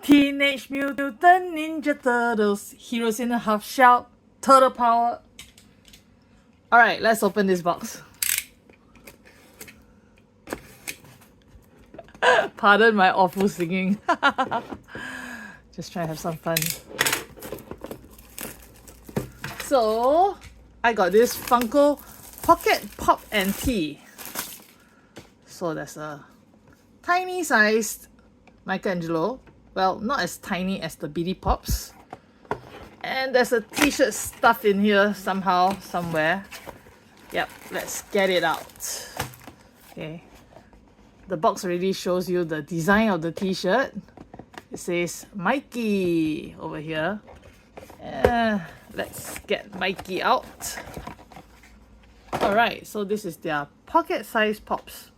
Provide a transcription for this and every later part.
Teenage Mutant Ninja Turtles, Heroes in a Half Shell, Turtle Power. Alright, let's open this box. Pardon my awful singing. Just try to have some fun. So, I got this Funko Pocket Pop and Tea. So there's a tiny sized Michelangelo. Well, not as tiny as the BD Pops. And there's a t-shirt stuffed in here somehow, somewhere. Yep, let's get it out. Okay. The box already shows you the design of the t-shirt. It says Mikey over here. Let's get Mikey out. Alright, so this is their pocket-sized pops,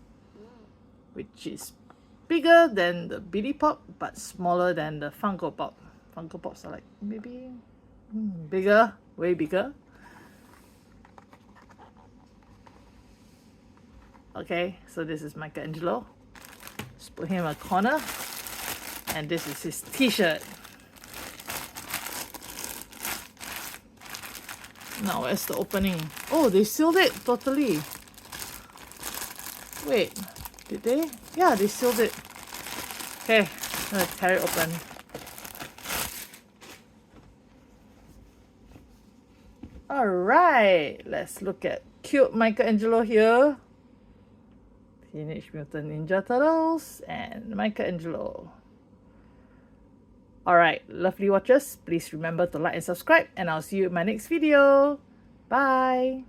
which is bigger than the BD Pop but smaller than the Funko Pop. Funko Pops are like maybe bigger, way bigger. Okay, so this is Michelangelo. Let's put him in a corner. And this is his t-shirt. Now where's the opening? Oh, they sealed it totally. Wait, did they? Yeah, they sealed it. Okay, I'm gonna tear it open. Alright, let's look at cute Michelangelo here. Teenage Mutant Ninja Turtles and Michelangelo. Alright, lovely watchers, please remember to like and subscribe, and I'll see you in my next video. Bye!